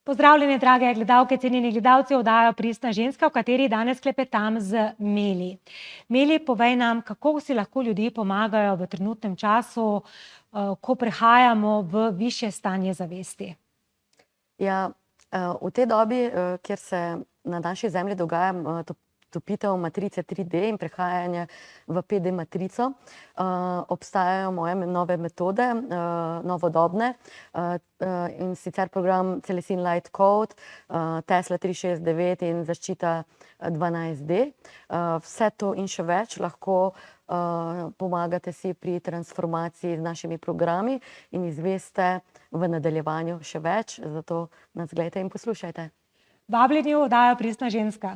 Pozdravljene, drage gledalke, cenjeni gledalci oddaje Pristna ženska, v kateri danes klepetam z Meli. Meli, povej nam, kako si lahko ljudje pomagajo v trenutnem času, ko prehajamo v višje stanje zavesti. Ja, v tej dobi, kjer se na naši zemlji dogaja topitev matrice 3D in prehajanje v 5D matrico, obstajajo moje nove metode, novodobne, in sicer program Celesin Light Code, Tesla 369 in zaščita 12D. Vse to in še več lahko pomagate si pri transformaciji z našimi programi in izveste v nadaljevanju še več, zato nas gledajte in poslušajte. Vabljeni v oddajo Pristna ženska.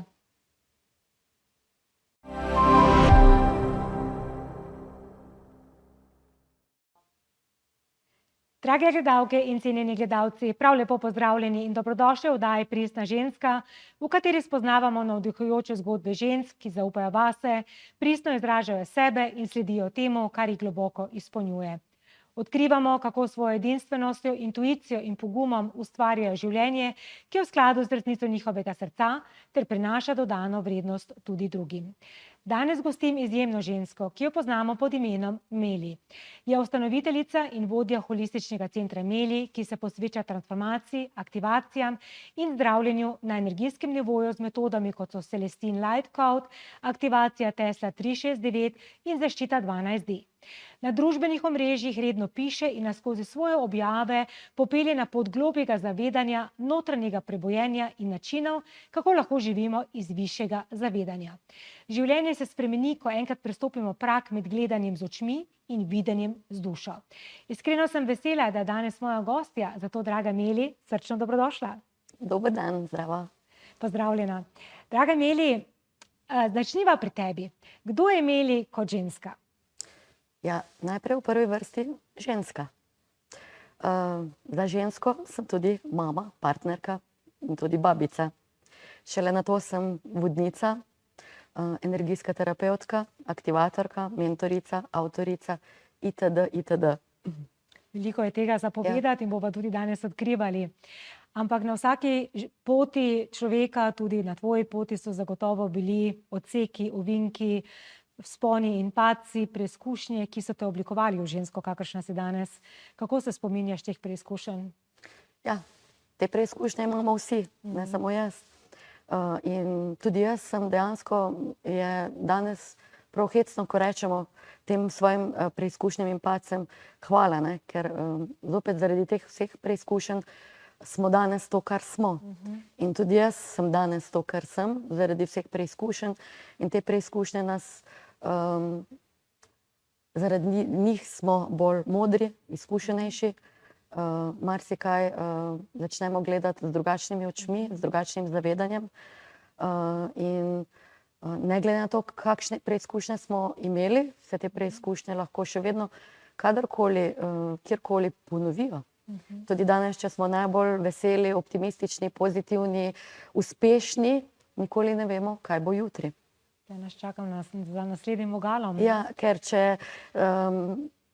Drage gledalke in cenjeni gledalci, prav lepo pozdravljeni in dobrodošli v oddaji Pristna ženska, v kateri spoznavamo navdihujoče zgodbe žensk, ki zaupajo vase, pristno izražajo sebe in sledijo temu, kar jih globoko izpolnjuje. Odkrivamo, kako svojo edinstvenostjo, intuicijo in pogumom ustvarjajo življenje, ki je v skladu z resnico njihovega srca ter prinaša dodano vrednost tudi drugim. Danes gostim izjemno žensko, ki jo poznamo pod imenom Meli. Je ustanoviteljica in vodja holističnega centra Meli, ki se posveča transformaciji, aktivacijam in zdravljenju na energijskem nivoju z metodami, kot so Celesin Light Code, aktivacija Tesla 369 in zaščita 12D. Na družbenih omrežjih redno piše in nas skozi svoje objave popelje na pot globjega zavedanja, notranjega prebojenja in načinov, kako lahko živimo iz višjega zavedanja. Življenje se spremeni, ko enkrat prestopimo prag med gledanjem z očmi in videnjem z dušo. Iskreno sem vesela, da je danes moja gostja, zato draga Meli, srčno dobrodošla. Dober dan, zdravo. Pozdravljena. Draga Meli, začniva pri tebi. Kdo je Meli kot ženska? Ja, najprej v prvi vrsti ženska. Za žensko sem tudi mama, partnerka in tudi babica. Šele nato sem vodnica, energijska terapevtka, aktivatorka, mentorica, avtorica itd. itd. Veliko je tega za povedati in bomo tudi danes odkrivali. Ampak na vsaki poti človeka, tudi na tvoji poti, so zagotovo bili odseki, ovinki, vzponi in padci, preizkušnje, ki so te oblikovali v žensko, kakršna si danes. Kako se spominjaš teh preizkušenj? Ja, te preizkušnje imamo vsi, ne samo jaz. In tudi jaz sem dejansko je danes prav hecno, ko rečemo tem svojim preizkušnjam in padcem hvala, ne? Ker zopet zaradi teh vseh preizkušenj smo danes to, kar smo. In tudi jaz sem danes to, kar sem, zaradi vseh preizkušenj. In te preizkušnje nas zaradi njih smo bolj modri, izkušenejši, marsikaj začnemo gledati z drugačnimi očmi, z drugačnim zavedanjem. In ne glede na to, kakšne preizkušnje smo imeli, se te preizkušnje lahko še vedno kadarkoli, kjerkoli ponovijo. Tudi danes, če smo najbolj veseli, optimistični, pozitivni, uspešni, nikoli ne vemo, kaj bo jutri. Kaj nas čaka za naslednjim vogalom? Ja, ker če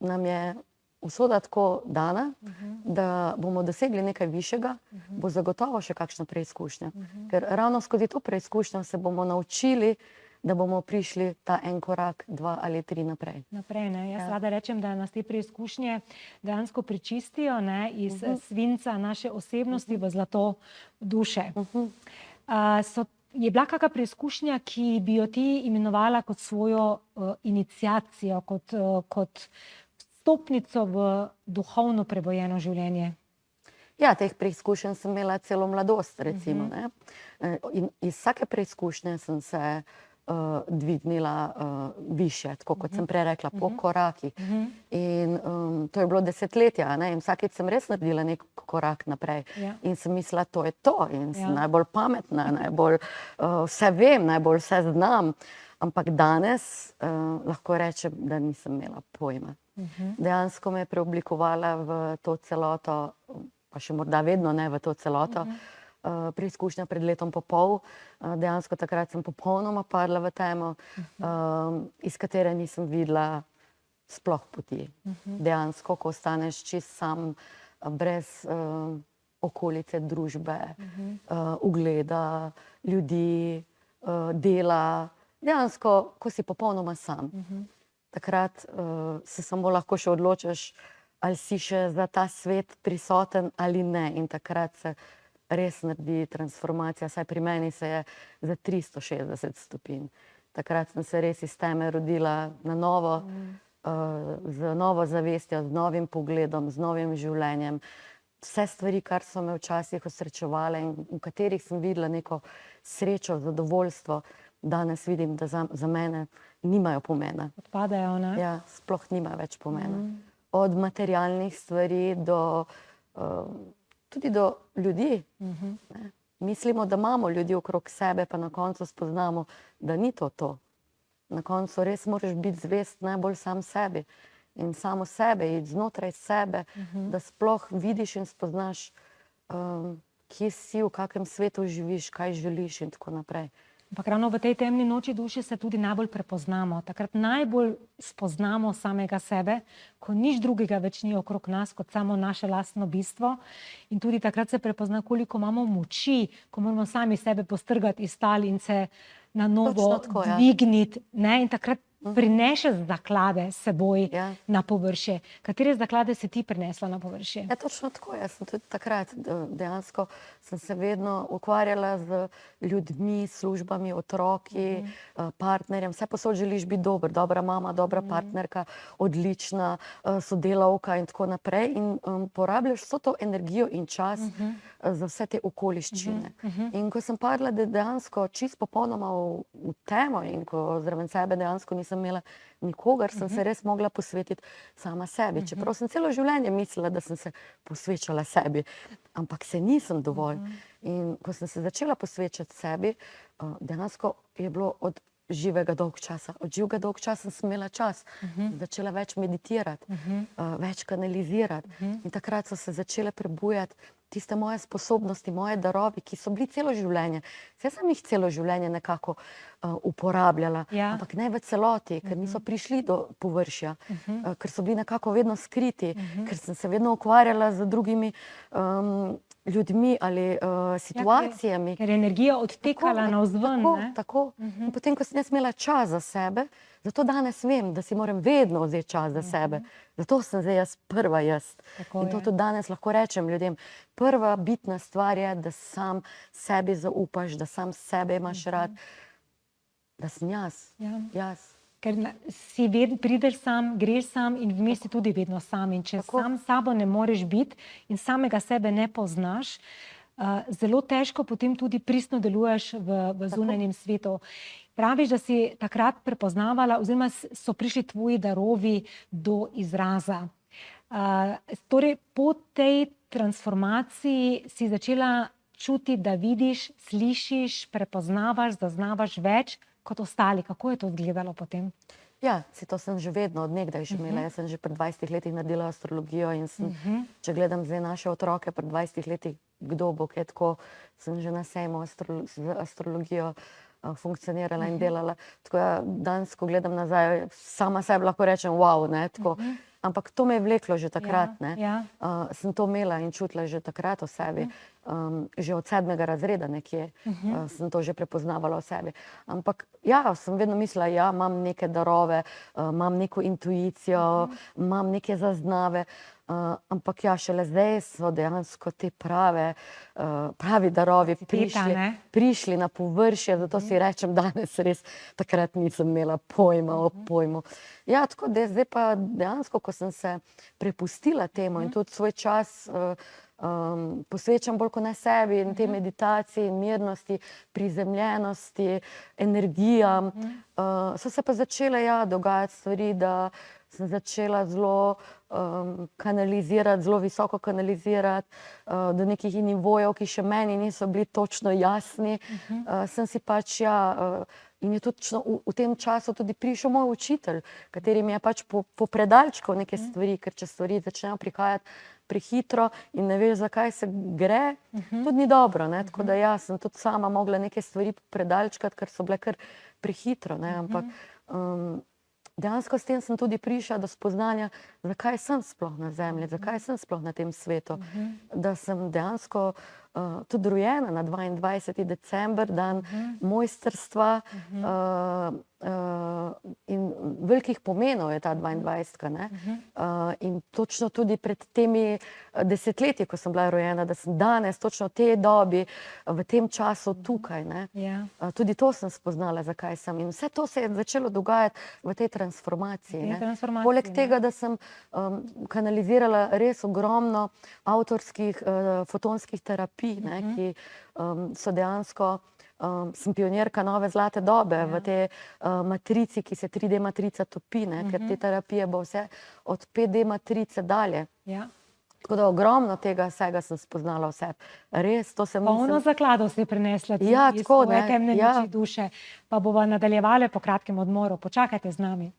nam je usoda tako dana, da bomo dosegli nekaj višjega, bo zagotovo še kakšna preizkušnja. Ker ravno skozi to preizkušnjo se bomo naučili, da bomo prišli ta en korak, 2 ali 3 naprej. Naprej, ne. Jaz rada rečem, da nas te preizkušnje dejansko prečistijo, ne, iz svinca naše osebnosti v zlato duše. Je bila kakšna preizkušnja, ki bi jo ti imenovala kot svojo iniciacijo, kot stopnico v duhovno prebojeno življenje? Ja, teh preizkušenj sem imela celo mladost, recimo, ne. In iz vsake preizkušnje sem se dvignila višje, tako kot sem prej rekla, po korakih. In to je bilo desetletja, ne, in vsakeč sem res naredila nek korak naprej. In sem mislila, to je to, in sem najbolj pametna, najbolj vse vem, najbolj vse znam. Ampak danes lahko rečem, da nisem imela pojma. Dejansko me je preoblikovala v to celoto, pa še morda vedno ne v to celoto, preizkušnja pred letom pa pol. Dejansko takrat sem popolnoma padla v temo, iz katere nisem videla sploh poti. Dejansko, ko ostaneš čist sam, brez okolice, družbe, ugleda, ljudi, dela. Dejansko, ko si popolnoma sam. Takrat se samo lahko še odločiš, ali si še za ta svet prisoten ali ne. In takrat se res naredi transformacija, saj pri meni se je za 360 stopinj. Takrat sem se res iz teme rodila na novo, z novo zavestjo, z novim pogledom, z novim življenjem. Vse stvari, kar so me včasih osrečevale in v katerih sem videla neko srečo, zadovoljstvo, danes vidim, da za mene nimajo pomena. Odpadajo, ne? Ja, sploh nimajo več pomena. Od materialnih stvari tudi do ljudi. Mislimo, da imamo ljudi okrog sebe, pa na koncu spoznamo, da ni to to. Na koncu res moraš biti zvest najbolj sam sebi in samo sebe, iti znotraj sebe, da sploh vidiš in spoznaš, kje si, v kakem svetu živiš, kaj želiš in tako naprej. Ampak ravno v tej temni noči duše se tudi najbolj prepoznamo. Takrat najbolj spoznamo samega sebe, ko nič drugega več ni okrog nas, kot samo naše lastno bistvo. In tudi takrat se prepozna, koliko imamo moči, ko moramo sami sebe postrgati iz tal in se na novo dvigniti. In takrat prinešeš zaklade s seboj na površje. Katere zaklade si ti prinesla na površje? Ja, točno tako. Jaz sem tudi takrat dejansko sem se vedno ukvarjala z ljudmi, službami, otroki, partnerjem. Vse posod želiš biti dober, dobra mama, dobra partnerka, odlična sodelavka in tako naprej. In porabljaš vso to energijo in čas za vse te okoliščine. In ko sem padla dejansko čist popolnoma v temo in ko zraven sebe dejansko nisem imela nikogar, sem se res mogla posvetiti sama sebi. Čeprav sem celo življenje mislila, da sem se posvečala sebi, ampak se nisem dovolj. In ko sem se začela posvečati sebi, dejansko je bilo od živega dolg časa. Od živega dolg časa sem imela čas. Začela več meditirati, več kanalizirati. In takrat so se začele prebujati tiste moje sposobnosti, moje darovi, ki so bili celo življenje. Saj sem jih celo življenje nekako uporabljala, ampak ne v celoti, ker niso prišli do površja, ker so bili nekako vedno skriti, ker sem se vedno ukvarjala z drugimi ljudmi ali situacijami. Ker je energija odtekala navzven. Tako. In potem, ko sem jaz imela čas za sebe, zato danes vem, da si moram vedno vzeti čas za sebe. Zato sem zdaj jaz prva jaz. In to tudi danes lahko rečem ljudem. Prva bitna stvar je, da sam sebi zaupaš, da sam sebe imaš rad, da sem jaz. Ker si prideš sam, greš sam in vmes si tudi vedno sam. In če sam sabo ne moreš biti in samega sebe ne poznaš, zelo težko potem tudi pristno deluješ v zunanjem svetu. Praviš, da si takrat prepoznavala oziroma so prišli tvoji darovi do izraza. Torej, po tej transformaciji si začela čutiti, da vidiš, slišiš, prepoznavaš, zaznavaš več kot ostali. Kako je to izgledalo potem? Ja, to sem že vedno, od nekdaj že imela. Jaz sem že pred 20 letih naredila astrologijo in če gledam zdaj naše otroke pred 20 letih, kdo bo kaj tako, sem že na sejmu z astrologijo funkcionirala in delala. Tako danes, ko gledam nazaj, sama sebi lahko rečem, wow, ne, tako. Ampak to me je vleklo že takrat, ne. Sem to imela in čutila že takrat o sebi. Že od 7. razreda nekje sem to že prepoznavala o sebi. Ampak sem vedno mislila, imam neke darove, imam neko intuicijo, imam neke zaznave, ampak šele zdaj so dejansko te pravi darovi prišli na površje, zato si rečem danes res, takrat nisem imela pojma o pojmu. Tako da zdaj pa dejansko, ko sem se prepustila temu in tudi svoj čas posvečam bolj kot ne sebi in te meditaciji in mirnosti, prizemljenosti, energijam, so se pa začele dogajati stvari, da sem začela zelo kanalizirati, zelo visoko kanalizirati do nekih nivojev, ki še meni niso bili točno jasni. Sem si pač in je tudi v tem času tudi prišel moj učitelj, kateri mi je pač popredalčkal neke stvari, ker če stvari začnejo prihajati prehitro in ne veš, zakaj se gre, tudi ni dobro. Tako da sem tudi sama mogla neke stvari predalčkati, ker so bile kar prehitro. Ampak dejansko s tem sem tudi prišla do spoznanja, zakaj sem sploh na zemlji, zakaj sem sploh na tem svetu. Da sem dejansko tudi rojena na 22. december, dan mojstrstva in velikih pomenov je ta 22. Ne? In točno tudi pred temi desetletji, ko sem bila rojena, da sem danes točno v tej dobi, v tem času tukaj. Ne? Tudi to sem spoznala, zakaj sem. In vse to se je začelo dogajati v tej transformaciji. Poleg tega, da sem kanalizirala res ogromno avtorskih fotonskih terapij, ne, ki so dejansko, sem pionirka nove zlate dobe v tej matrici, ki se 3D matrica topi, ne, ker te terapije bo vse od 5D matrice dalje. Tako da ogromno tega vsega sem spoznala vse. Res, to sem polno zakladov si prinesla iz tako, svoje temne moči duše. Pa bova nadaljevali po kratkem odmoru. Počakajte z nami.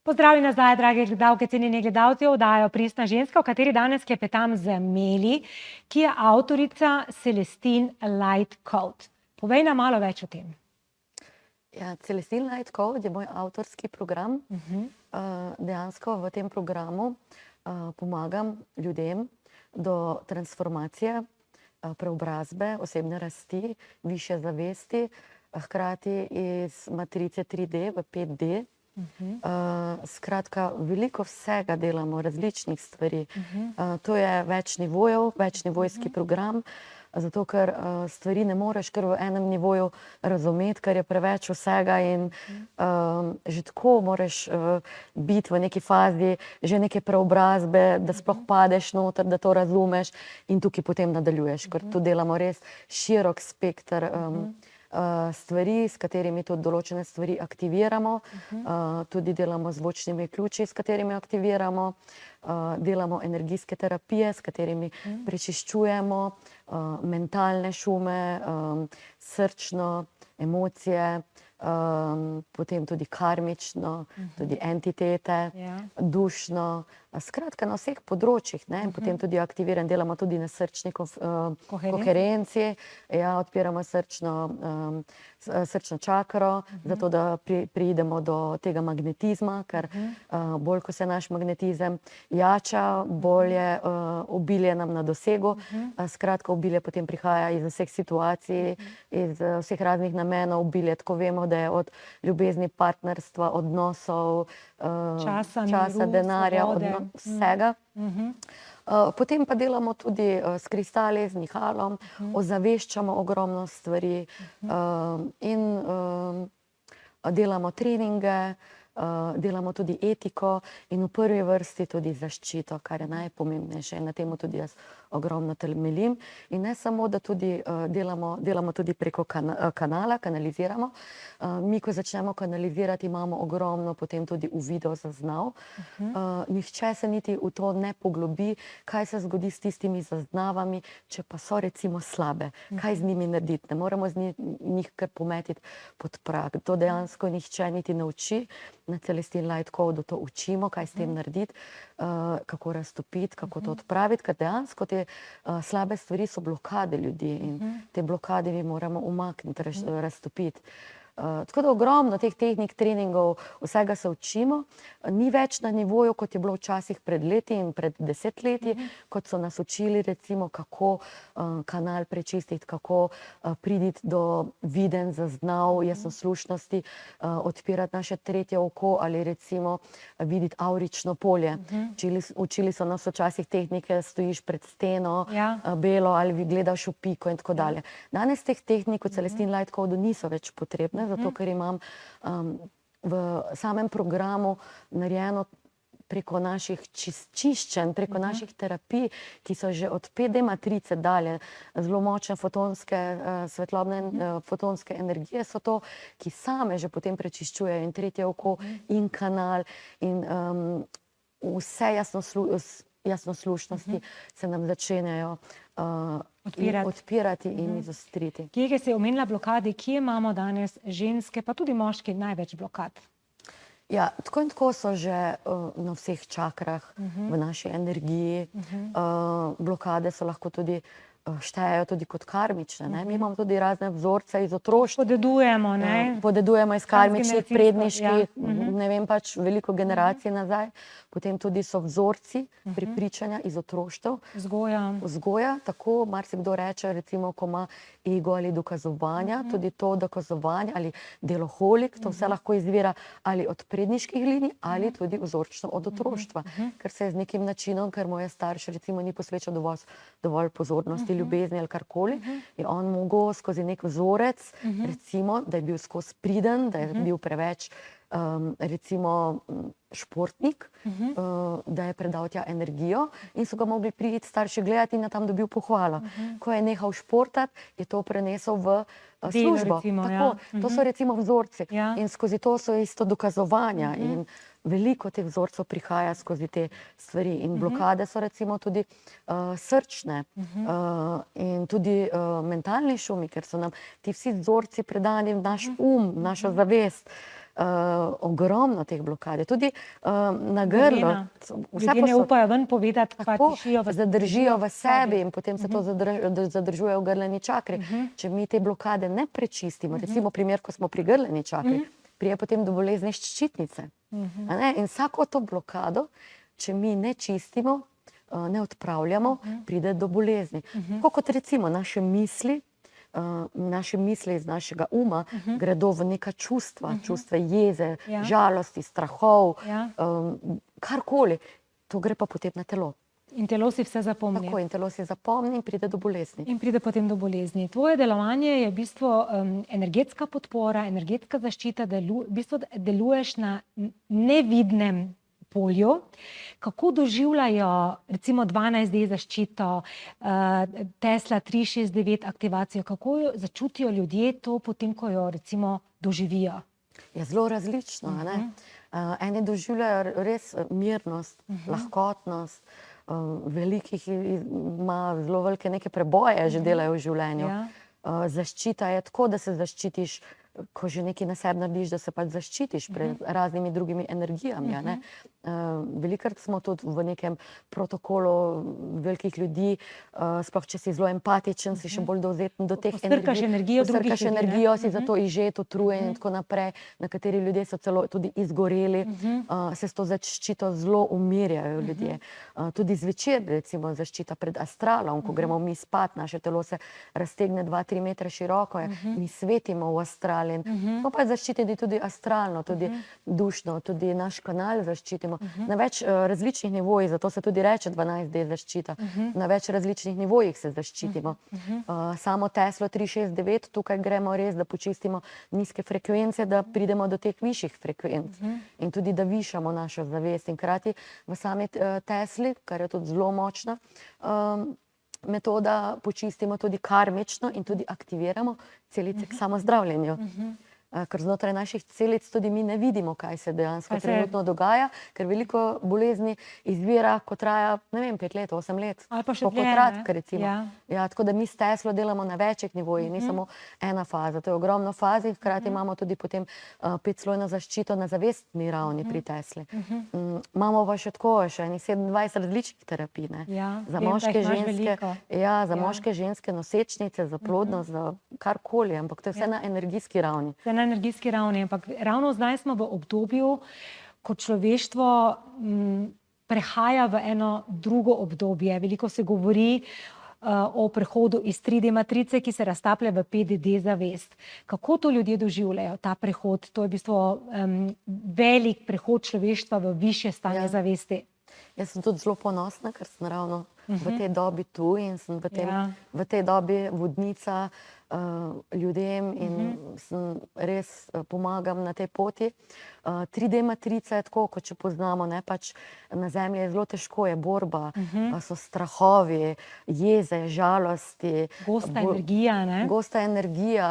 Pozdravljeni nazaj, drage gledalke, cenjeni gledalci, oddajo Pristna ženska, v kateri danes klepetam z Meli, ki je avtorica Celestine Light Code. Povej nam malo več o tem. Ja, Celestine Light Code je moj avtorski program. Dejansko v tem programu pomagam ljudem do transformacije, preobrazbe, osebne rasti, višje zavesti, hkrati iz matrice 3D v 5D. Skratka, veliko vsega delamo, različnih stvari. To je večnivojski program, zato ker stvari ne moreš kar v enem nivoju razumeti, ker je preveč vsega in že tako moraš biti v neki fazi že neke preobrazbe, da sploh padeš noter, da to razumeš in tukaj potem nadaljuješ, ker tu delamo res širok spekter stvari, s katerimi tudi določene stvari aktiviramo, tudi delamo z zvočnimi ključi, s katerimi aktiviramo, delamo energijske terapije, s katerimi prečiščujemo mentalne šume, srčno, emocije, potem tudi karmično, tudi entitete, dušno, skratka na vseh področjih, ne, potem tudi aktiviran, delamo tudi na srčni koherenci, odpiramo srčno čakro, zato da pridemo do tega magnetizma, ker bolj, ko se naš magnetizem jača, bolje obilje nam na dosegu, skratka obilje potem prihaja iz vseh situacij, iz vseh raznih namenov, obilje, tako vemo, da je od ljubezni, partnerstva, odnosov, časa, denarja, vsega. Potem pa delamo tudi s kristali, z nihalom, ozaveščamo ogromno stvari in delamo treninge, delamo tudi etiko in v prvi vrsti tudi zaščito, kar je najpomembnejše in na temu tudi jaz ogromno temeljim. In ne samo, da tudi delamo tudi preko kanala, kanaliziramo. Mi, ko začnemo kanalizirati, imamo ogromno potem tudi uvidov, zaznav. Nihče se niti v to ne poglobi, kaj se zgodi s tistimi zaznavami, če pa so recimo slabe. Kaj z njimi narediti? Ne moremo z njih kar pometiti pod prag. To dejansko nihče niti ne uči. Na Celestine Light Code to učimo, kaj s tem narediti, kako raztopiti, kako to odpraviti, ker dejansko te slabe stvari so blokade ljudi in te blokade mi moramo umakniti, raztopiti. Tako da ogromno teh tehnik, treningov, vsega se učimo. Ni več na nivoju, kot je bilo včasih pred leti in pred desetletji, kot so nas učili recimo, kako kanal prečistiti, kako priti do videnj, zaznav, jasnoslušnosti, odpirati naše tretje oko ali recimo videti aurično polje. Učili so nas včasih tehnike, stojiš pred steno, belo ali gledaš v piko in tako dalje. Danes teh tehnik v Celestine Light Code niso več potrebne, zato ker imam v samem programu narejeno preko naših čiščenj, preko naših terapij, ki so že od 5D matrice dalje, zelo močne fotonske, svetlobne fotonske energije so to, ki same že potem prečiščujejo in tretje oko in kanal in vse jasnoslušnosti se nam začenjajo odpirati in izostriti. Kje si omenila blokade, kje imamo danes ženske, pa tudi moški, največ blokad? Ja, tako in tako so že na vseh čakrah, v naši energiji. Blokade so lahko tudi, štejejo tudi kot karmične. Ne? Mi imamo tudi razne vzorce iz otroštva. Podedujemo, ne? Podedujemo iz karmičnih, Transgeneracijsko, predniških, ja. ne vem, pač veliko generacij nazaj. Potem tudi so vzorci prepričanja iz otroštev. Vzgoja, tako marsikdo reče, recimo, ko ima ego ali dokazovanja, tudi to dokazovanje ali deloholik, to vse lahko izvira ali od predniških linij ali tudi vzorčno od otroštva. Ker se je z nekim načinom, ker mu je starš recimo ni posvečal dovolj pozornosti, ljubezni ali karkoli, je on mogel skozi nek vzorec, recimo, da je bil skozi priden, da je bil preveč recimo športnik, da je predal tja energijo in so ga mogli priti starši gledati in je tam dobil pohvalo. Ko je nehal športati, je to prenesel v službo. Recimo, tako, to so recimo vzorci. In skozi to so isto dokazovanja in veliko teh vzorcev prihaja skozi te stvari. In blokade so recimo tudi srčne in tudi mentalni šumi, ker so nam ti vsi vzorci predani v naš v našo zavest. Ogromno teh blokade, tudi na grlo. Ljudje ne upajo ven povedati, pa tišijo zadržijo v sebi in potem se to zadržuje v grleni čakri. Če mi te blokade ne prečistimo, recimo primer, ko smo pri grleni čakri, prije potem do bolezni ščitnice. In vsako to blokado, če mi ne čistimo, ne odpravljamo, pride do bolezni. Tako kot recimo naše misli iz našega uma gredo v neka čustva, čustva jeze, žalosti, strahov, karkoli. To gre pa potem na telo. In telo si vse zapomni. Tako, in telo si zapomni in pride do bolezni. In pride potem do bolezni. Tvoje delovanje je v bistvu energetska podpora, energetska zaščita, v bistvu deluješ na nevidnem polju. Kako doživljajo recimo 12D zaščito, Tesla 369 aktivacijo, kako jo začutijo ljudje to potem, ko jo recimo doživijo? Je zelo različno, ne? Eni doživljajo res mirnost, lahkotnost, velikih ima zelo velike neke preboje že delajo v življenju. Zaščita je tako, da se zaščitiš, ko že nekaj na sebi narediš, da se pač zaščitiš pred raznimi drugimi energijami. Velikokrat smo tudi v nekem protokolu velikih ljudi, sploh če si zelo empatičen, si še bolj dovzeten do teh energij. Postrkaš energijo, si zato izžet, utrujen in tako naprej. Nekateri ljudje so celo tudi izgoreli, se s to zaščito zelo umirjajo ljudje. Tudi zvečer, recimo, zaščita pred astralom, ko gremo mi spat, naše telo se raztegne 2-3 metre široko, mi svetimo v astral. Smo pa zaščitili tudi astralno, tudi dušno, tudi naš kanal zaščitimo. Na več različnih nivojih, zato se tudi reče 12D zaščita. Na več različnih nivojih se zaščitimo. Samo Teslo 369, tukaj gremo res, da počistimo nizke frekvence, da pridemo do teh višjih frekvenc. In tudi, da višamo našo zavest. In krati v sami Tesli, kar je tudi zelo močna metoda, počistimo tudi karmično in tudi aktiviramo celice k samozdravljenju. Ker znotraj naših celic tudi mi ne vidimo, kaj se dejansko trenutno dogaja, ker veliko bolezni izvira, ko traja, ne vem, 5 let, 8 let. Ali pa še dlje, recimo. Tako da mi s Teslo delamo na večjih nivojih, ni samo ena faza. To je ogromno faz in hkrati imamo tudi potem 5-slojno zaščito na zavestni ravni pri Tesli. Imamo pa še tako, še 27 različnih terapij, ne. Za moške, ženske, za moške, ženske, nosečnice, za plodnost, za karkoli, ampak to je vse na energijski ravni. Na energijski ravni, ampak ravno zdaj smo v obdobju, ko človeštvo prehaja v eno drugo obdobje. Veliko se govori o prehodu iz 3D matrice, ki se raztaplja v 5D zavest. Kako to ljudje doživljajo, ta prehod? To je v bistvu velik prehod človeštva v višje stanje zavesti. Jaz sem tudi zelo ponosna, ker sem ravno v tej dobi tu in sem v tej dobi vodnica ljudem in res pomagam na tej poti. 3D matrica je tako, kot če poznamo, ne, pač na Zemlji je zelo težko, je borba, so strahovi, jeze, žalosti. Gosta energija, ne? Gosta energija,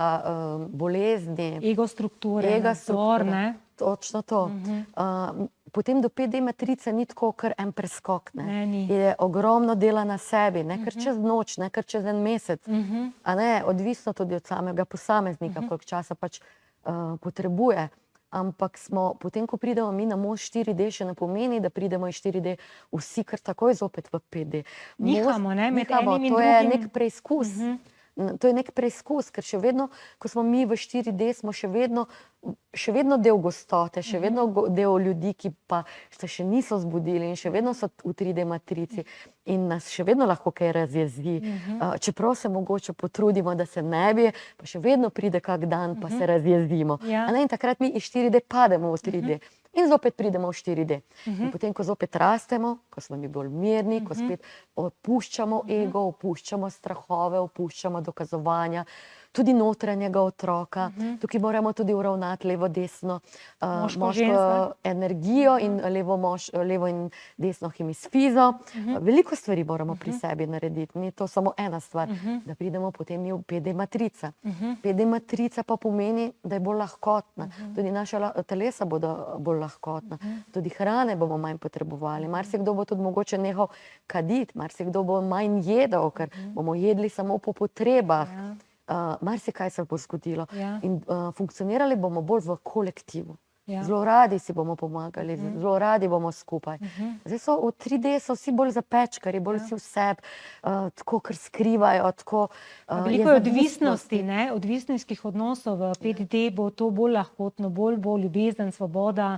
bolezni. Ego strukture, nadzor, ne? Točno to. Potem do 5D matrice ni tako kar en preskok, ne. Je ogromno dela na sebi, ne kar čez noč, ne kar čez en mesec. A ne, odvisno tudi od samega posameznika, koliko časa pač potrebuje. ampak potem, ko pridemo mi na most 4D, še ne pomeni, da pridemo iz 4D vsi kar takoj zopet v 5D. Nihamo, ne, med Nihamo, enim in to je drugim. nek preizkus. To je nek preizkus, ker še vedno, ko smo mi v 4D, smo še vedno del gostote, še vedno del ljudi, ki pa se še niso zbudili in še vedno so v 3D matrici in nas še vedno lahko kaj razjezi. Čeprav se mogoče potrudimo, da se ne bi, pa še vedno pride kak dan, pa se razjezimo. In takrat mi iz 4D pademo v 3D. In zopet pridemo v 4D. In potem, ko zopet rastemo, ko smo mi bolj mirni, ko spet opuščamo ego, opuščamo strahove, opuščamo dokazovanja, tudi notranjega otroka. Tukaj moramo tudi uravnati levo, desno, moško energijo in levo in desno hemisfizo. Veliko stvari moramo pri sebi narediti. Ni to samo ena stvar, da pridemo potem v 5D matrica. 5D matrica pa pomeni, da je bolj lahkotna. Tudi naša telesa bodo bolj lahkotna. Tudi hrane bomo manj potrebovali. Marsikdo bo tudi mogoče nehal kaditi, marsikdo bo manj jedel, ker bomo jedli samo po potrebah. Marsikaj se bo zgodilo. In funkcionirali bomo bolj v kolektivu. Zelo radi si bomo pomagali, zelo radi bomo skupaj. Zdaj v 3D so vsi bolj zapečkari, bolj si v sebi, tako kar skrivajo, tako veliko je odvisnosti, ne, odvisniških odnosov. V 5D bo to bolj lahkotno, bolj bo ljubezen, svoboda,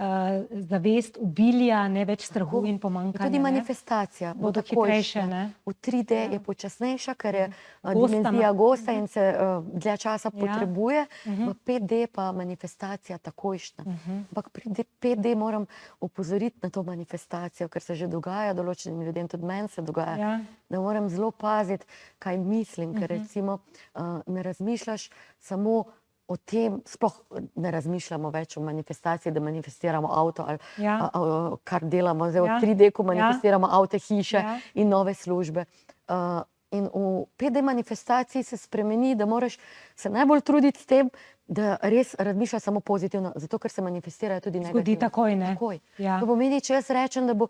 zavest, obilja, ne več strahu in pomanjkanja. Tudi manifestacija bo hitrejša. V 3D je počasnejša, ker je dimenzija gosta in se dlje časa potrebuje. V 5D pa manifestacija takojšnja. Ampak pri 5D moram opozoriti na to manifestacijo, ker se že dogaja določenim ljudem, tudi meni se dogaja, da moram zelo paziti, kaj mislim, ker recimo ne razmišljaš samo o tem, sploh ne razmišljamo več o manifestaciji, da manifestiramo avto ali kar delamo zdaj v 3D, ko manifestiramo avte, hiše in nove službe. In v 5D manifestaciji se spremeni, da moraš se najbolj truditi s tem, da res razmišljaš samo pozitivno, zato ker se manifestirajo tudi negativno. Zgodi takoj, ne? Takoj. To pomeni, če jaz rečem, da bo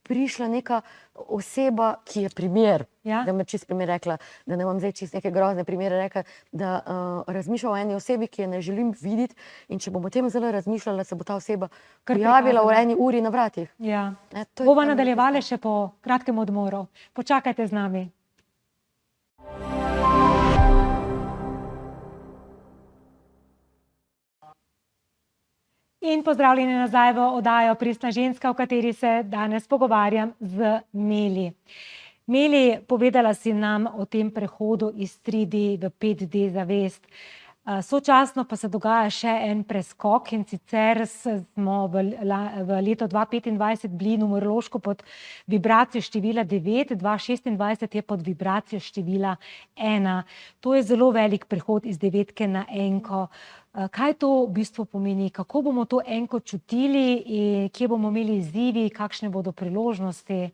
prišla neka oseba, ki je primer, da me čist primer rekla, da ne bom zdaj čist neke grozne primere rekla, da razmišljam o eni osebi, ki je ne želim videti, in če bom o tem zelo razmišljala, se bo ta oseba pojavila v eni uri na vratih. Bova nadaljevali še po kratkem odmoru. Počakajte z nami. In pozdravljeni nazaj v oddajo Pristna ženska, v kateri se danes pogovarjam z Meli. Meli, povedala si nam o tem prehodu iz 3D v 5D zavest. Sočasno pa se dogaja še en preskok, in sicer smo v letu 2025 bili numerološko pod vibracijo števila 9, 2026 je pod vibracijo števila 1. To je zelo velik prehod iz 9 na 1. Kaj to v bistvu pomeni? Kako bomo to enko čutili in kje bomo imeli izzivi, kakšne bodo priložnosti?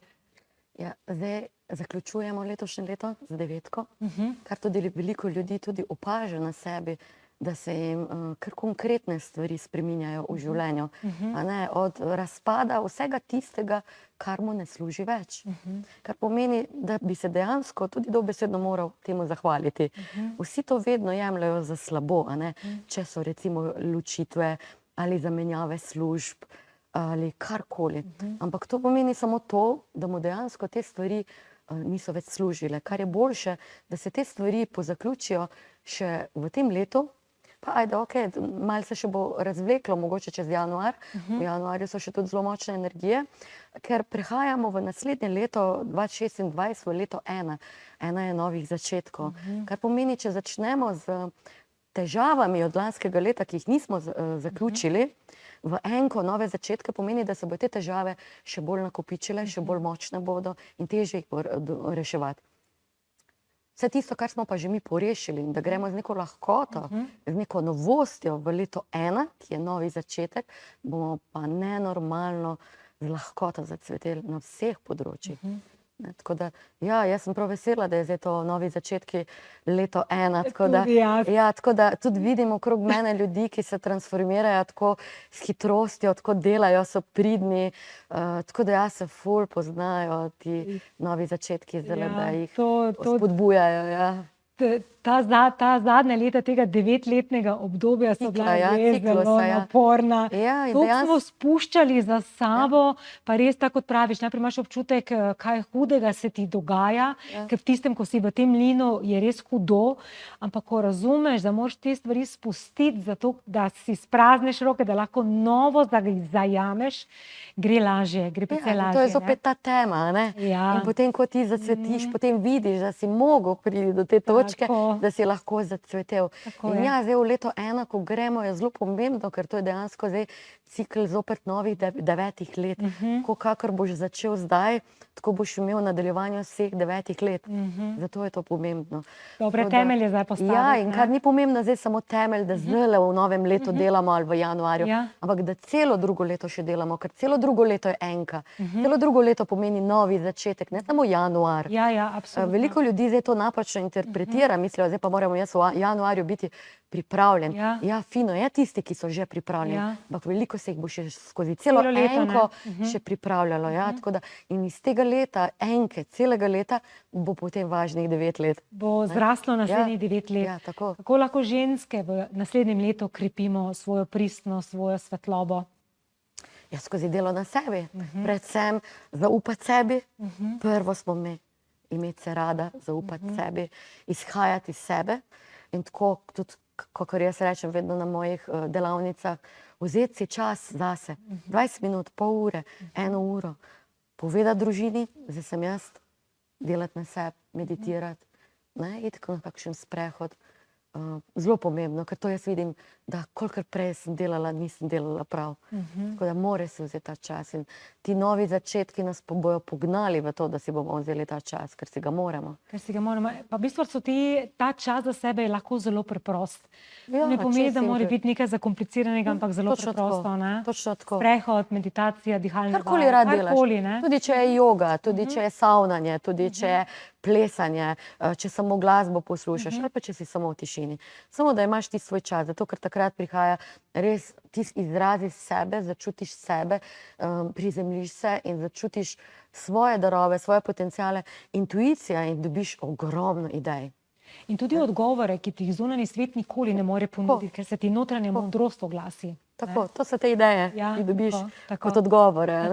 Zdaj zaključujemo letošnje leto z 9, kar tudi veliko ljudi tudi opaža na sebi, da se jim kar konkretne stvari spreminjajo v življenju. Od razpada vsega tistega, kar mu ne služi več. Kar pomeni, da bi se dejansko tudi dobesedno moral temu zahvaliti. Vsi to vedno jemljajo za slabo, če so recimo ločitve ali zamenjave služb ali karkoli. Ampak to pomeni samo to, da mu dejansko te stvari niso več služile. Kar je boljše, da se te stvari pozaključijo še v tem letu, pa ajde, malo se še bo razvleklo, mogoče čez januar. V januarju so še tudi zelo močne energije, ker prehajamo v naslednje leto 2026 v leto 1. 1 je novih začetkov. Kar pomeni, če začnemo z težavami od lanskega leta, ki jih nismo zaključili, v enko nove začetke pomeni, da se bo te težave še bolj nakopičile, še bolj močne bodo in težje jih bo reševati. Vse tisto, kar smo pa že mi porešili, da gremo z neko lahkoto, z neko novostjo v leto 1, ki je novi začetek, bomo pa nenormalno z lahkoto zacveteli na vseh področjih. Tako da, jaz sem prav vesela, da je zdaj to novi začetki leto 1. Tako da tudi vidim okrog mene ljudi, ki se transformirajo tako s hitrostjo, tako delajo, so pridni, tako da se ful poznajo ti novi začetki, da jih spodbujajo. ta zadnja leta tega 9-letnega obdobja so bila res zelo naporna. Toliko smo spuščali za sabo, pa res tako kot praviš, najprej imaš občutek, kaj hudega se ti dogaja, ker v tistem, ko si v tem mlinu, je res hudo, ampak ko razumeš, da moraš te stvari spustiti, zato da si sprazneš roke, da lahko novo zajameš, gre lažje, gre precej lažje. To je zopet ta tema, ne? In potem, ko ti zacvetiš, potem vidiš, da si mogel priti do te točke, da si lahko zacvetel. In zdaj v leto 1, ko gremo, je zelo pomembno, ker to je dejansko zdaj cikl zopet novih 9 let. Kakor boš začel zdaj, tako boš imel nadaljevanje vseh 9 let. Zato je to pomembno. Dobre temelje zdaj postaviti. Ja, in kar ni pomembno zdaj samo temelj, da zdaj v novem letu delamo ali v januarju, ampak da celo drugo leto še delamo, ker celo drugo leto je enka. Celo drugo leto pomeni novi začetek, ne samo januar. Ja, absolutno. Veliko ljudi zdaj to napačno interpretira, mislijo, zdaj pa moramo jaz v januarju biti pripravljen. Ja, fino je tisti, ki so že pripravljeni, ampak veliko se jih bo še skozi celo enko še pripravljalo. Tako da in iz tega leta, enke, celega leta, bo potem važnih 9 let. Bo zraslo naslednjih 9 let. Ja, tako. Kako lahko ženske v naslednjem letu krepimo svojo pristnost, svojo svetlobo? Ja, skozi delo na sebi. Predvsem zaupati sebi. Prvo smo imeti se rada, zaupati sebi, izhajati iz sebe. In tako tudi, kakor jaz rečem vedno na mojih delavnicah, vzeti si čas zase. 20 minut, pol ure, 1 uro. Povedati družini, zdaj sem jaz, delati na sebi, meditirati, iti na kakšen sprehod. Zelo pomembno, ker to jaz vidim, da kolikor prej sem delala, nisem delala prav. Tako da mora se vzeti ta čas. In ti novi začetki nas bojo pognali v to, da si bomo vzeli ta čas, ker si ga moramo. Ker si ga moramo. Pa v bistvu so ta čas za sebe je lahko zelo preprost. Ne pomeni, da mora biti nekaj zakompliciranega, ampak zelo preprosto. Točno tako. Sprehod, meditacija, dihalne vaje. Karkoli rad delaš. Tudi če je joga, tudi če je savnanje, tudi če je plesanje, če samo glasbo poslušaš, ali pa če si samo v tišini. Samo da imaš ti svoj čas, zato ker takrat prihaja res, ti izraziš sebe, začutiš sebe, prizemljiš se in začutiš svoje darove, svoje potenciale, intuicija in dobiš ogromno idej. In tudi odgovore, ki ti jih zunanji svet nikoli ne more ponuditi, ker se ti notranja modrost oglasi. Tako, to so te ideje, ki dobiš kot odgovore.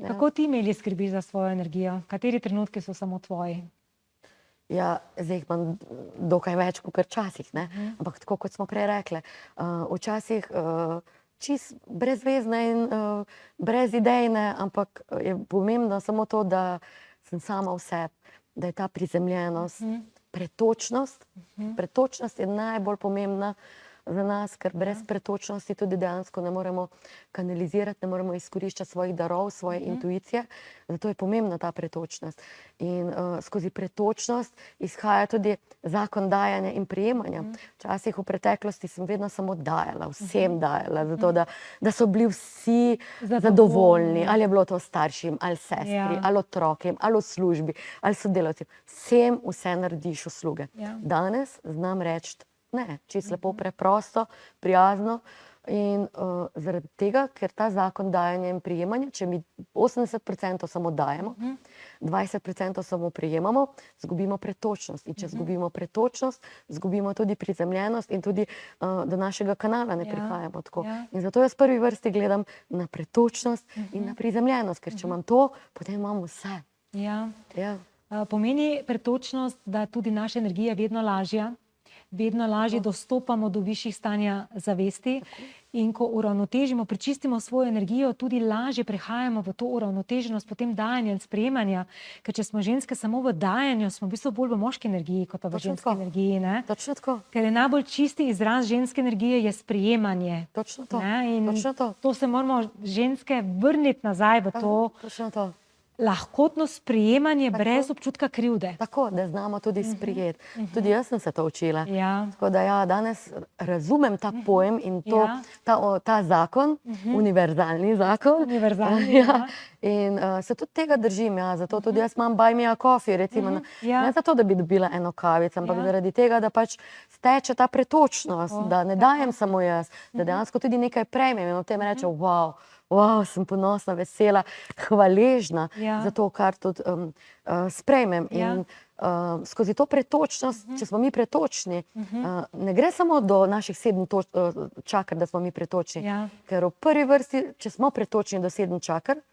Kako ti, Meli, skrbiš za svojo energijo? Kateri trenutki so samo tvoji? Ja, zdaj jih imam dokaj več kot včasih, ampak tako kot smo prej rekli, včasih čist brezvezne in brezidejne, ampak je pomembno samo to, da sem sama v sebi, da je ta prizemljenost, pretočnost. Pretočnost je najbolj pomembna za nas, ker brez pretočnosti tudi dejansko ne moremo kanalizirati, ne moremo izkoriščati svojih darov, svoje intuicije. Zato je pomembna ta pretočnost. In skozi pretočnost izhaja tudi zakon dajanja in prejemanja. Včasih v preteklosti sem vedno samo dajala, vsem dajala, zato da so bili vsi zadovoljni. Ali je bilo to staršem, ali sestri, ali otrokem, ali v službi, ali sodelavcem. Vsem vse narediš usluge. Danes znam reči, ne, čisto lepo, preprosto, prijazno in zaradi tega, ker ta zakon dajanja in prijemanja, če mi 80% samo dajemo, 20% samo prijemamo, zgubimo pretočnost. In če zgubimo pretočnost, zgubimo tudi prizemljenost in tudi do našega kanala ne prihajamo tako. In zato jaz v prvi vrsti gledam na pretočnost in na prizemljenost, ker če imam to, potem imam vse. Pomeni pretočnost, da tudi naša energija vedno lažja, vedno lažje dostopamo do višjih stanja zavesti in ko uravnotežimo, prečistimo svojo energijo, tudi lažje prehajamo v to uravnoteženost potem dajanja in sprejemanja, ker če smo ženske samo v dajanju, smo v bistvu bolj v moški energiji, kot pa v ženski energiji. Točno tako. Ker je najbolj čisti izraz ženske energije je sprejemanje. Točno to. In to se moramo ženske vrniti nazaj v to. Točno to. Lahkotno sprejemanje brez občutka krivde. Tako, da znamo tudi sprejeti. Tudi jaz sem se to učila. Tako da danes razumem ta pojem in ta zakon, univerzalni zakon. In se tudi tega držim, zato tudi jaz imam buy me a coffee, recimo, ne zato, da bi dobila eno kavico, ampak zaradi tega, da pač steče ta pretočnost, da ne dajem samo jaz, da dejansko tudi nekaj prejmem in o tem rečem, wow, sem ponosna, vesela, hvaležna za to, kar tudi sprejmem. In skozi to pretočnost, če smo mi pretočni, ne gre samo do naših 7 čakr, da smo mi pretočni, ker v prvi vrsti, če smo pretočni do 7 čakr,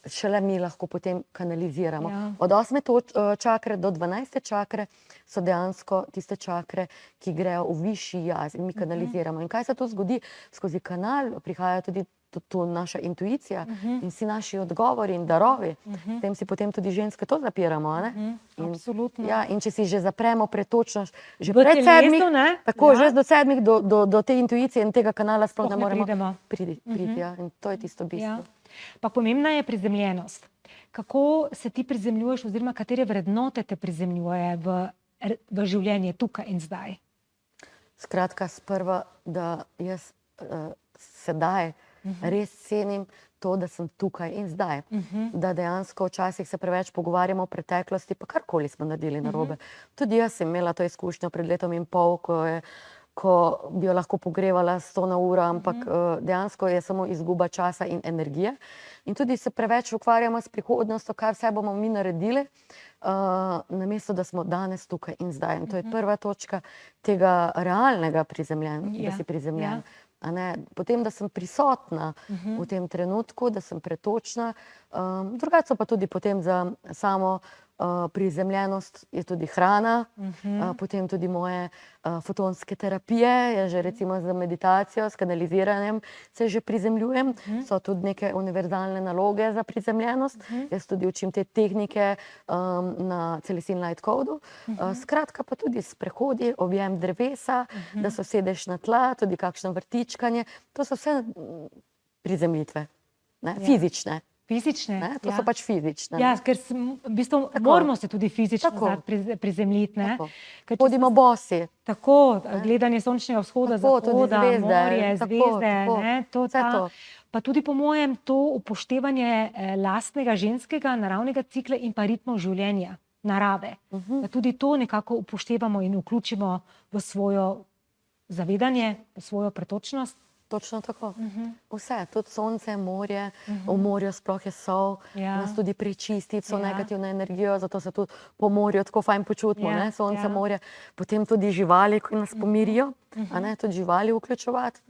šele mi lahko potem kanaliziramo. Od 8. čakre do 12. čakre so dejansko tiste čakre, ki grejo v višji jaz in mi kanaliziramo. In kaj se to zgodi? Skozi kanal prihaja tudi tu naša intuicija in vsi naši odgovori in darovi. S tem si potem tudi ženske to zapiramo. Absolutno. Ja, in če si že zapremo pretočnost, že pred 7, tako, že do 7 do te intuicije in tega kanala sploh ne moremo priti. In to je tisto bistvo. Pa pomembna je prizemljenost. Kako se ti prizemljuješ oziroma katere vrednote te prizemljuje v življenje tukaj in zdaj? Skratka, sprva, da jaz sedaj res cenim to, da sem tukaj in zdaj. Da dejansko včasih se preveč pogovarjamo o preteklosti, pa karkoli smo naredili narobe. Tudi jaz sem imela to izkušnjo pred 1,5 leta, ko bi jo lahko pogrevala 100 na uro, ampak dejansko je samo izguba časa in energije. In tudi se preveč ukvarjamo s prihodnostjo, kaj vse bomo mi naredili, namesto da smo danes tukaj in zdaj. In to je prva točka tega realnega prizemljenja, da si prizemljen. Potem, da sem prisotna v tem trenutku, da sem pretočna. Drugače pa tudi potem za samo prizemljenost je tudi hrana, potem tudi moje fotonske terapije, jaz že recimo z meditacijo, s kanaliziranjem se že prizemljujem. So tudi neke univerzalne naloge za prizemljenost. Jaz tudi učim te tehnike na Celestine Light Code-u. Skratka pa tudi sprehodi, objem drevesa, da se usedeš na tla, tudi kakšno vrtičkanje. To so vse prizemljitve, fizične. Fizične? To so pač fizične. Ja, ker v bistvu moramo se tudi fizično prizemljiti. Hodimo bosi. Tako, gledanje sončnega vzhoda, zahoda, morje, zvezde. Pa tudi po mojem to upoštevanje lastnega ženskega naravnega cikla in pa ritmov življenja, narave. Da tudi to nekako upoštevamo in vključimo v svojo zavedanje, v svojo pretočnost. Točno tako. Vse, tudi sonce, morje, v morju sploh je sol, nas tudi prečisti vso negativno energijo, zato se tudi po morju tako fajn počutimo, sonce, morje. Potem tudi živali, ki nas pomirijo, tudi živali vključevati,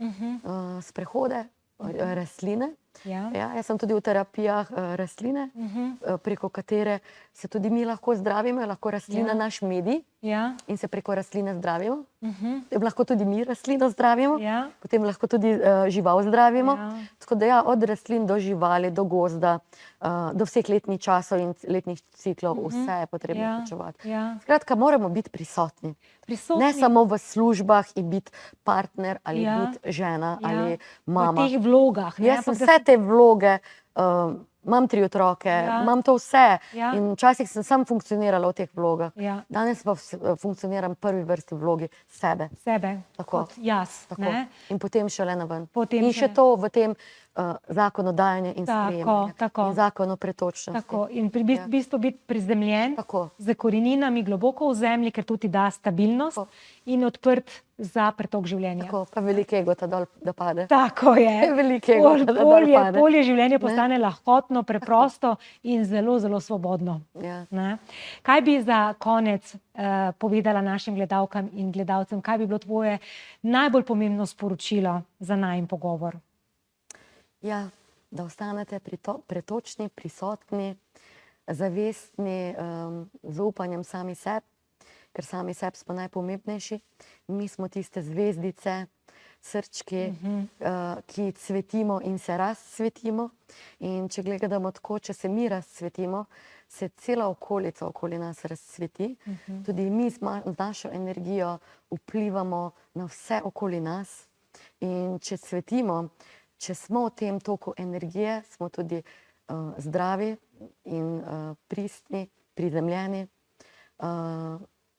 sprehode, rastline. Jaz sem tudi v terapijah rastline, preko katere se tudi mi lahko zdravimo, je lahko rastlina naš medij in se preko rastline zdravimo. Lahko tudi mi rastlino zdravimo, potem lahko tudi žival zdravimo. Tako da od rastlin do živali, do gozda, do vseh letnih časov in letnih ciklov, vse je potrebno vključevati. Skratka, moramo biti prisotni. Ne samo v službah in biti partner ali biti žena ali mama. V teh vlogah. Jaz sem vse te vloge, imam 3 otroke, imam to vse in včasih sem sam funkcionirala v teh vlogah. Danes pa funkcioniram v prvi vrsti v vlogi sebe. Sebe, kot jaz. In potem šele naven. In še to v tem zakonu dajanja in sprejemanja. In zakonu pretočnosti. In v bistvu biti prizemljen, z koreninami globoko v zemlji, ker to ti da stabilnost in odprt za pretok življenja. Pa veliko ego ta dol, da pade. Tako je. Veliko ego ta dol pade. Polje življenje postane lahkotno, preprosto in zelo, zelo svobodno. Kaj bi za konec povedala našim gledalkam in gledalcem? Kaj bi bilo tvoje najbolj pomembno sporočilo za najin pogovor? Da ostanete pretočni, prisotni, zavestni, z upanjem sami sebi, ker sami sebi smo najpomembnejši. Mi smo tiste zvezdice, srčki, ki cvetimo in se razcvetimo. In če gledamo tako, če se mi razcvetimo, se cela okolica okoli nas razcveti. Tudi mi z našo energijo vplivamo na vse okoli nas. In če cvetimo, če smo v tem toku energije, smo tudi zdravi in pristni, prizemljeni.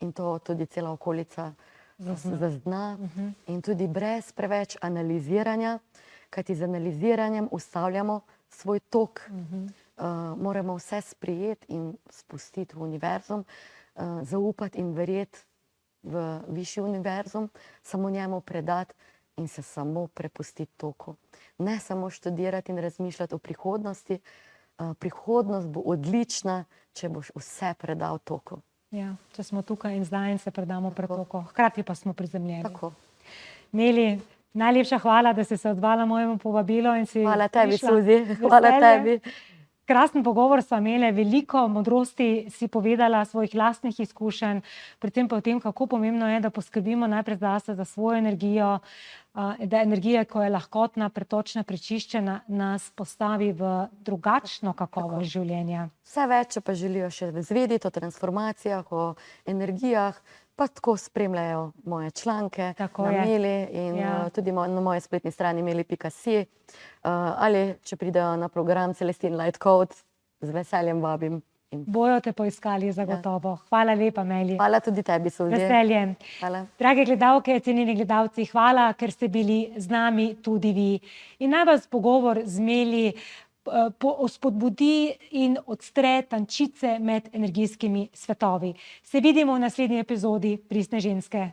In to tudi cela okolica zazna. In tudi brez preveč analiziranja, kajti z analiziranjem ustavljamo svoj tok. Moramo vse sprejeti in spustiti v univerzum, zaupati in verjeti v višji univerzum, samo njemu predati in se samo prepustiti toku. Ne samo študirati in razmišljati o prihodnosti, prihodnost bo odlična, če boš vse predal toku. Ja, če smo tukaj in zdaj in se predamo pretoku, hkrati pa smo prizemljeni. Tako. Meli, najlepša hvala, da si se odzvala mojemu povabilu in si Hvala tebi, prišla. Suzi. Hvala Veselje. tebi. Krasen pogovor sva imeli, veliko modrosti si povedala, svojih lastnih izkušenj, predvsem pa o tem, kako pomembno je, da poskrbimo najprej zase, za svojo energijo, da energija, ko je lahkotna, pretočna, prečiščena, nas postavi v drugačno kakovost življenja. Vse več pa želijo še zvedeti o transformacijah, o energijah, pa tako spremljajo moje članke Tako na je. Meli in Ja. tudi na moji spletni strani meli.si. Ali če pridejo na program Celestine Light Code, z veseljem vabim. Bojo te poiskali zagotovo. Hvala lepa, Meli. Hvala tudi tebi, Suzi. Veselje. Hvala. Drage gledalke, cenjeni gledalci, hvala, ker ste bili z nami tudi vi. In naj vas pogovor z Meli spodbudi in odstre tančice med energijskimi svetovi. Se vidimo v naslednji epizodi Pristne ženske.